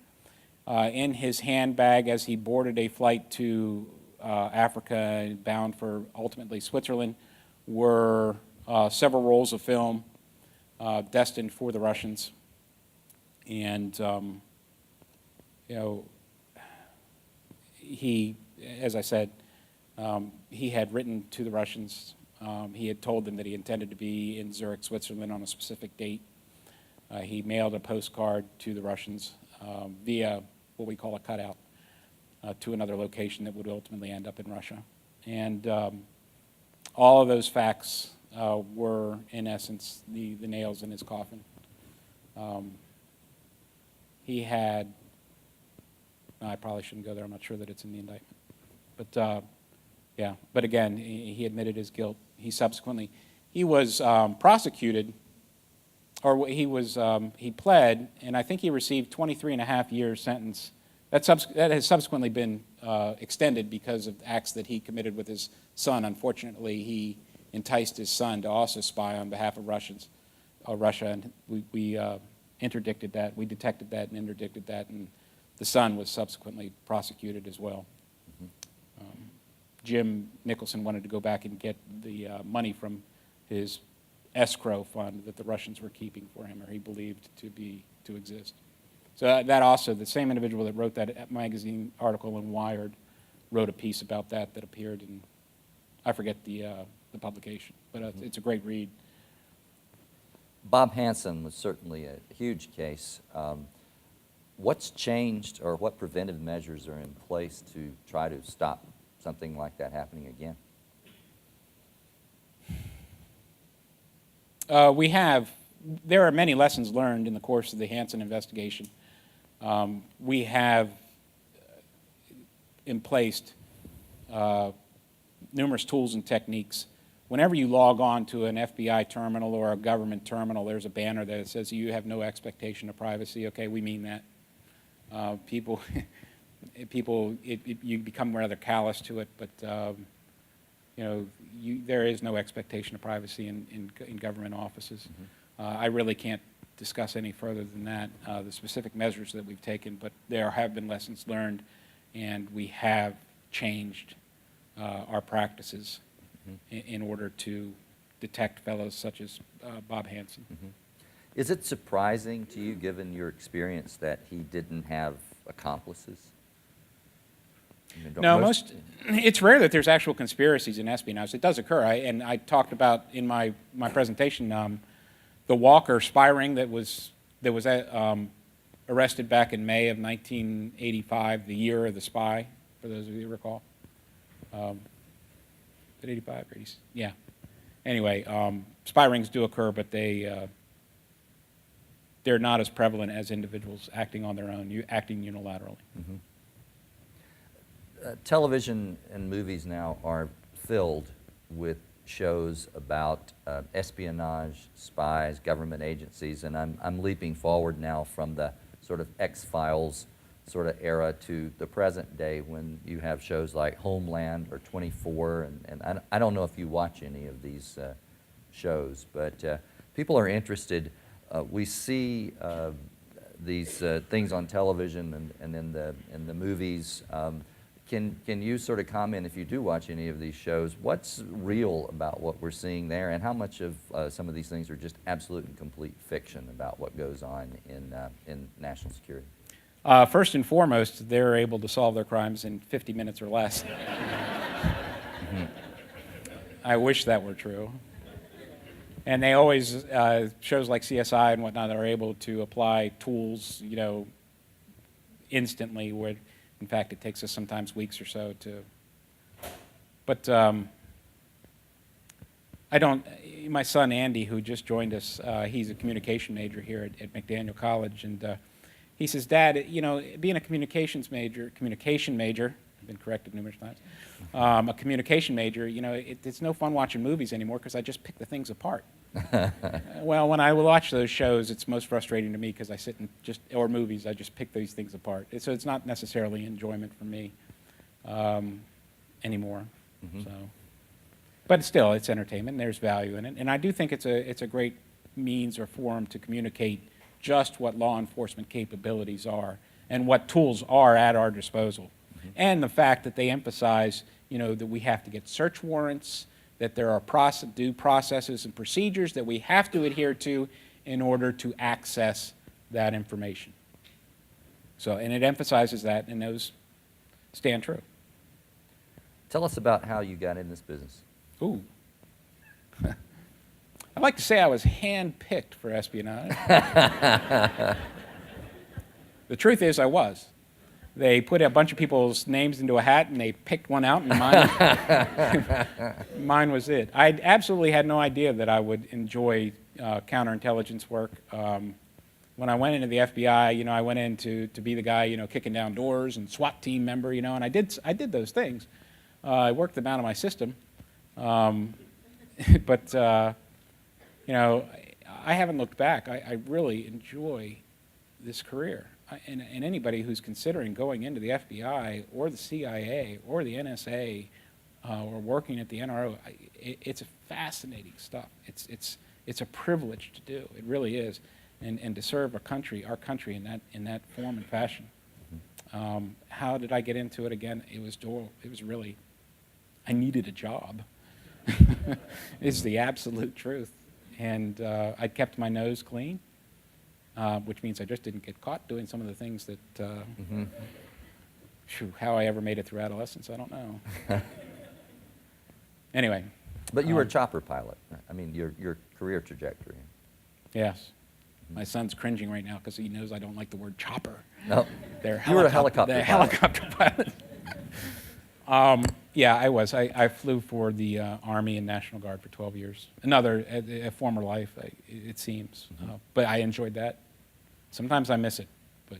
In his handbag as he boarded a flight to Africa, bound for ultimately Switzerland, were several rolls of film destined for the Russians. And he, as I said, he had written to the Russians. He had told them that he intended to be in Zurich, Switzerland on a specific date. He mailed a postcard to the Russians via what we call a cutout to another location that would ultimately end up in Russia. And all of those facts were, in essence, the nails in his coffin. He had, I probably shouldn't go there, I'm not sure that it's in the indictment. But yeah, but again, he admitted his guilt. He was prosecuted, or he pled, and I think he received 23.5 year sentence. That has subsequently been extended because of acts that he committed with his son. Unfortunately, he enticed his son to also spy on behalf of Russia, and we interdicted that. We detected that and interdicted that, and the son was subsequently prosecuted as well. Jim Nicholson wanted to go back and get the money from his escrow fund that the Russians were keeping for him, or he believed to exist. So that also, the same individual that wrote that magazine article in Wired wrote a piece about that appeared in, I forget the publication, but it's a great read. Bob Hansen was certainly a huge case. What's changed, or what preventive measures are in place to try to stop something like that happening again? There are many lessons learned in the course of the Hansen investigation. We have in place numerous tools and techniques. Whenever you log on to an FBI terminal or a government terminal, there's a banner that says you have no expectation of privacy. Okay, we mean that. You become rather callous to it, but there is no expectation of privacy in government offices. I really can't discuss any further than that, the specific measures that we've taken, but there have been lessons learned, and we have changed our practices in order to detect fellows such as Bob Hansen. Is it surprising to you, given your experience, that he didn't have accomplices? No, it's rare that there's actual conspiracies in espionage. It does occur, and I talked about in my presentation the Walker spy ring that was arrested back in May of 1985, the year of the spy, for those of you who recall. Is it 85 or 80? Yeah. Anyway, spy rings do occur, but they're not as prevalent as individuals acting on their own, acting unilaterally. Television and movies now are filled with shows about espionage, spies, government agencies, and I'm leaping forward now from the sort of X-Files sort of era to the present day, when you have shows like Homeland or 24, and I don't know if you watch any of these shows, but people are interested. We see these things on television and in the movies. Can you sort of comment, if you do watch any of these shows, what's real about what we're seeing there, and how much of some of these things are just absolute and complete fiction about what goes on in national security? First and foremost, they're able to solve their crimes in 50 minutes or less. I wish that were true. And they always, shows like CSI and whatnot, are able to apply tools, instantly, where, in fact, it takes us sometimes weeks or so to. But my son Andy, who just joined us, he's a communication major here at McDaniel College, and he says, Dad, being a communication major, I've been corrected numerous times, a communication major, it's no fun watching movies anymore because I just pick the things apart. Well, when I watch those shows, it's most frustrating to me because I sit and or movies, I just pick these things apart. So it's not necessarily enjoyment for me anymore. So, but still, it's entertainment, and there's value in it. And I do think it's a great means or forum to communicate just what law enforcement capabilities are and what tools are at our disposal. And the fact that they emphasize, that we have to get search warrants, that there are due processes and procedures that we have to adhere to in order to access that information. So, and it emphasizes that, and those stand true. Tell us about how you got in this business. Ooh. I'd like to say I was hand-picked for espionage. The truth is I was. They put a bunch of people's names into a hat, and they picked one out, and mine was it. I absolutely had no idea that I would enjoy counterintelligence work. When I went into the FBI, I went in to be the guy, kicking down doors, and SWAT team member, and I did those things. I worked them out of my system. But I haven't looked back. I really enjoy this career. And anybody who's considering going into the FBI or the CIA or the NSA or working at the NRO, it's a fascinating stuff. It's a privilege to do. It really is. and to serve our country in that form and fashion. How did I get into it again? It was really, I needed a job. It's the absolute truth. And I kept my nose clean, which means I just didn't get caught doing some of the things that, how I ever made it through adolescence, I don't know. Anyway. But you were a chopper pilot. I mean, your career trajectory. Yes. My son's cringing right now because he knows I don't like the word chopper. No. You were a helicopter pilot. Helicopter pilot. Yeah, I was. I flew for the Army and National Guard for 12 years. A former life, it seems. But I enjoyed that. Sometimes I miss it. But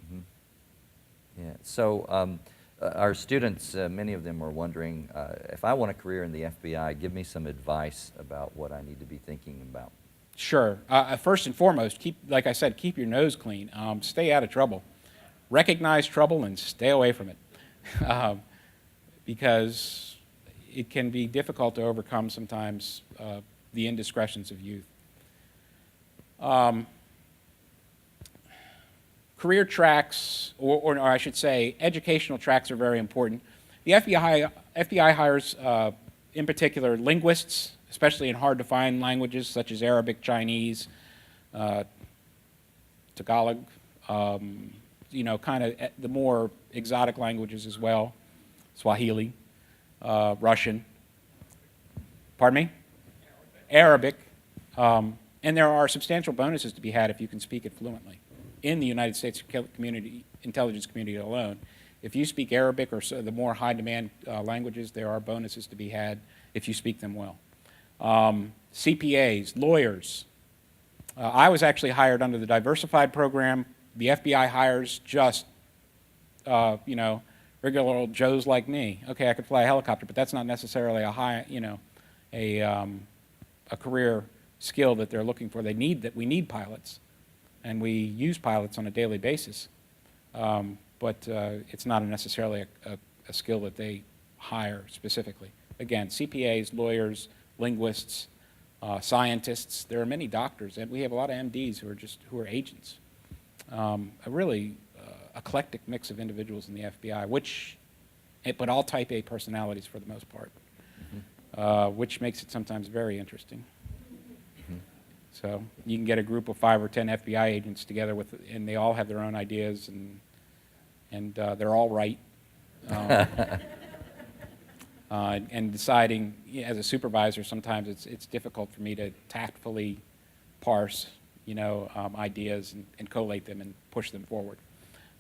Yeah. So our students, many of them were wondering, if I want a career in the FBI, give me some advice about what I need to be thinking about. Sure. First and foremost, like I said, keep your nose clean. Stay out of trouble. Recognize trouble and stay away from it. Because it can be difficult to overcome sometimes the indiscretions of youth. Career tracks, or I should say, educational tracks are very important. The FBI hires, in particular, linguists, especially in hard-to-find languages such as Arabic, Chinese, Tagalog, kind of the more exotic languages as well, Swahili, Russian. Pardon me? Arabic. And there are substantial bonuses to be had if you can speak it fluently. In the United States intelligence community alone, if you speak Arabic or the more high-demand languages, there are bonuses to be had if you speak them well. CPAs, lawyers. I was actually hired under the diversified program. The FBI hires just, regular old Joes like me. Okay, I could fly a helicopter, but that's not necessarily a career skill that they're looking for. We need pilots, and we use pilots on a daily basis. But it's not necessarily a skill that they hire specifically. Again, CPAs, lawyers, linguists, scientists. There are many doctors, and we have a lot of MDs who are agents. A really eclectic mix of individuals in the FBI, but all Type A personalities for the most part, which makes it sometimes very interesting. So you can get a group of 5 or 10 FBI agents together and they all have their own ideas, and they're all right. And deciding, as a supervisor, sometimes it's difficult for me to tactfully parse, ideas and collate them and push them forward.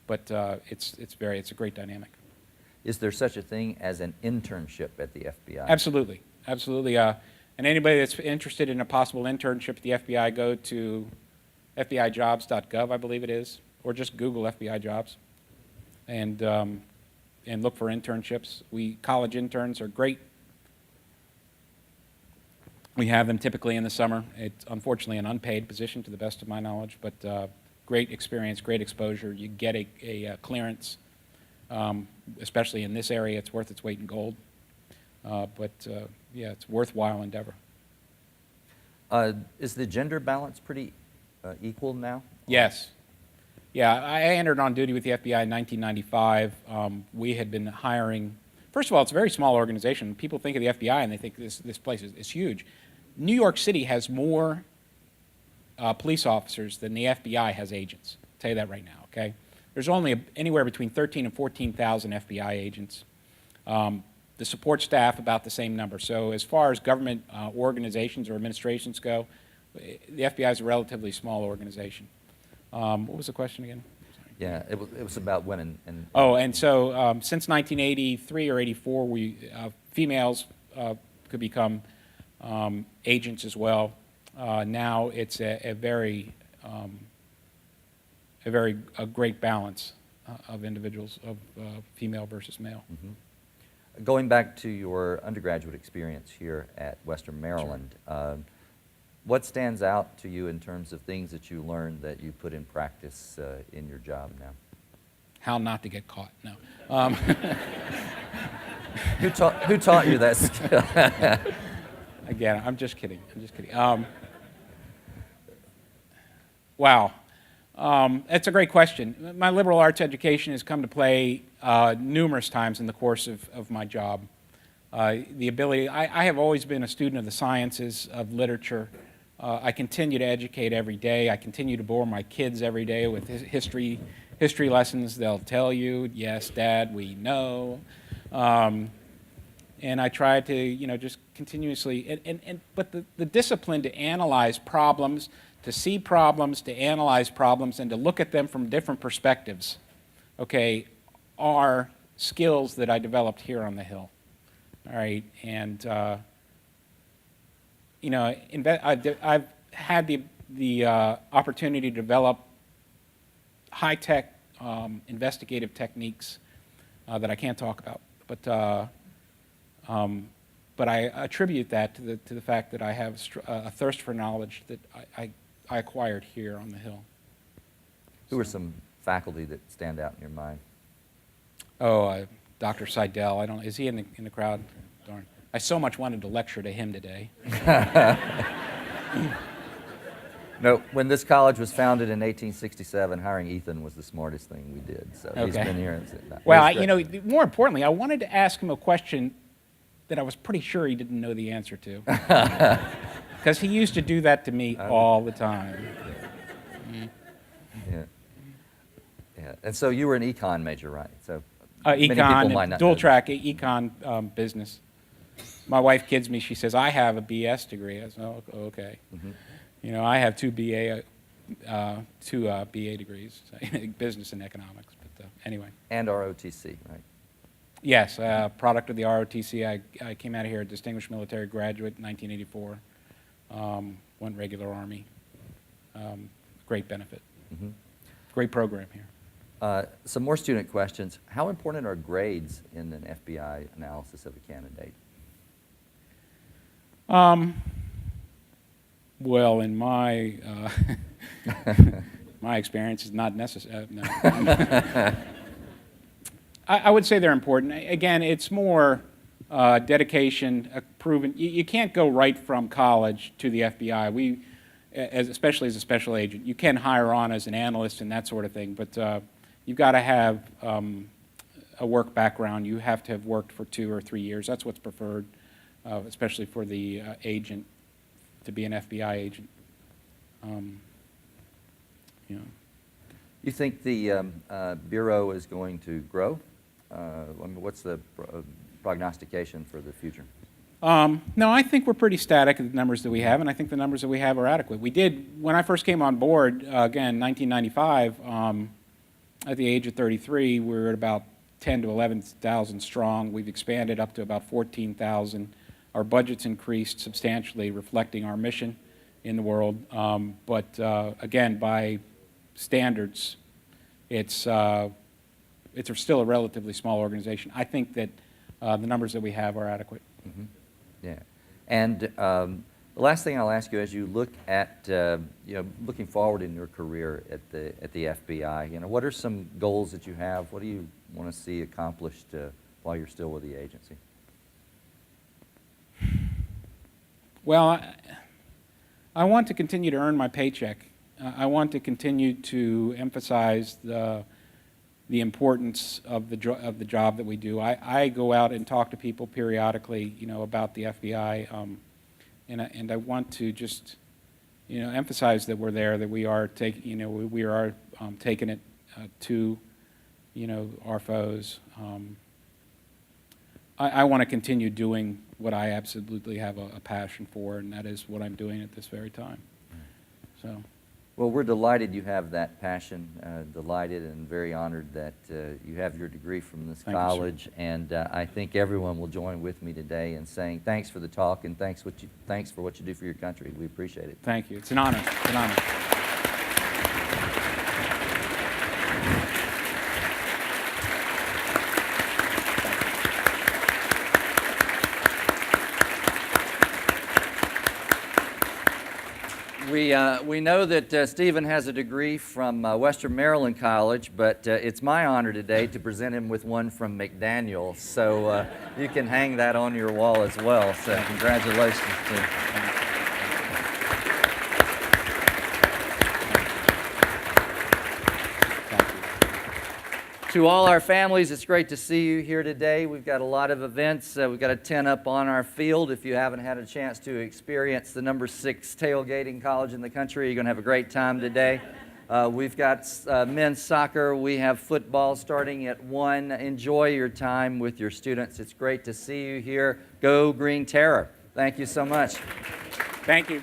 But it's a great dynamic. Is there such a thing as an internship at the FBI? Absolutely, absolutely. And anybody that's interested in a possible internship at the FBI, go to FBIjobs.gov, I believe it is, or just Google FBI jobs, and look for internships. College interns are great. We have them typically in the summer. It's unfortunately an unpaid position to the best of my knowledge, but great experience, great exposure. You get a clearance, especially in this area. It's worth its weight in gold. Yeah, it's a worthwhile endeavor. Is the gender balance pretty equal now? Yes. Yeah, I entered on duty with the FBI in 1995. We had been hiring. First of all, it's a very small organization. People think of the FBI and they think this place is huge. New York City has more police officers than the FBI has agents. I'll tell you that right now, okay? There's only anywhere between 13,000 and 14,000 FBI agents. The support staff, about the same number. So as far as government organizations or administrations go, the FBI is a relatively small organization. What was the question again? Sorry. Yeah, it was about women. And so since 1983 or 84, females could become agents as well. Now it's a great balance of individuals, of female versus male. Mm-hmm. Going back to your undergraduate experience here at Western Maryland, sure. What stands out to you in terms of things that you learned that you put in practice in your job now? How not to get caught, no. Who taught you that skill? Again, I'm just kidding. Wow. That's a great question. My liberal arts education has come to play numerous times in the course of my job. The ability, I have always been a student of the sciences, of literature. I continue to educate every day. I continue to bore my kids every day with history lessons. They'll tell you, yes, Dad, we know. And I try to, just continuously, but the discipline to analyze problems, to see problems, to analyze problems, and to look at them from different perspectives, okay, are skills that I developed here on the Hill. All right, and I've had the opportunity to develop high-tech investigative techniques that I can't talk about, but I attribute that to the fact that I have a thirst for knowledge that I acquired here on the Hill. Who are some faculty that stand out in your mind? Oh, Dr. Seidel. I don't. Is he in the crowd? Darn. I so much wanted to lecture to him today. No, when this college was founded in 1867, hiring Ethan was the smartest thing we did. So Okay. He's been here. Well, more importantly, I wanted to ask him a question that I was pretty sure he didn't know the answer to, because he used to do that to me all the time. Yeah. Yeah. And so you were an econ major, right? So many people might Econ, not dual know track, econ business. My wife kids me. She says, I have a BS degree. I said, oh, okay. Mm-hmm. I have two BA degrees, business and economics. But anyway. And ROTC, right? Yes, product of the ROTC. I came out of here a distinguished military graduate in 1984. Went regular Army. Great benefit. Mm-hmm. Great program here. Some more student questions. How important are grades in an FBI analysis of a candidate? Well, in my my experience, is not necessary. No. I would say they're important. Again, it's more dedication, proven. You can't go right from college to the FBI. Especially as a special agent, you can hire on as an analyst and that sort of thing, but you've got to have a work background. You have to have worked for 2 or 3 years. That's what's preferred, especially for the agent, to be an FBI agent. You think the Bureau is going to grow? What's the prognostication for the future? No, I think we're pretty static at the numbers that we have, and I think the numbers that we have are adequate. We did, when I first came on board, again, 1995, at the age of 33, we were at about 10 to 11,000 strong. We've expanded up to about 14,000. Our budget's increased substantially, reflecting our mission in the world. But again, by standards, it's still a relatively small organization. I think that the numbers that we have are adequate. Mm-hmm. Yeah, and the last thing I'll ask you, as you look at looking forward in your career at the FBI, what are some goals that you have? What do you want to see accomplished while you're still with the agency? Well, I want to continue to earn my paycheck. I want to continue to emphasize the importance of the job that we do. I go out and talk to people periodically, about the FBI, and I want to just, emphasize that we're there, that we are taking, we are taking it to, our foes. I want to continue doing what I absolutely have a passion for, and that is what I'm doing at this very time. So. Well, we're delighted you have that passion, delighted and very honored that you have your degree from this college. And I think everyone will join with me today in saying thanks for the talk and thanks for what you do for your country. We appreciate it. Thank you. It's an honor. It's an honor. We know that Stephen has a degree from Western Maryland College, but it's my honor today to present him with one from McDaniel. So you can hang that on your wall as well. So congratulations to him. To all our families, it's great to see you here today. We've got a lot of events. We've got a tent up on our field. If you haven't had a chance to experience the number 6 tailgating college in the country, you're going to have a great time today. We've got men's soccer. We have football starting at 1. Enjoy your time with your students. It's great to see you here. Go Green Terror. Thank you so much. Thank you.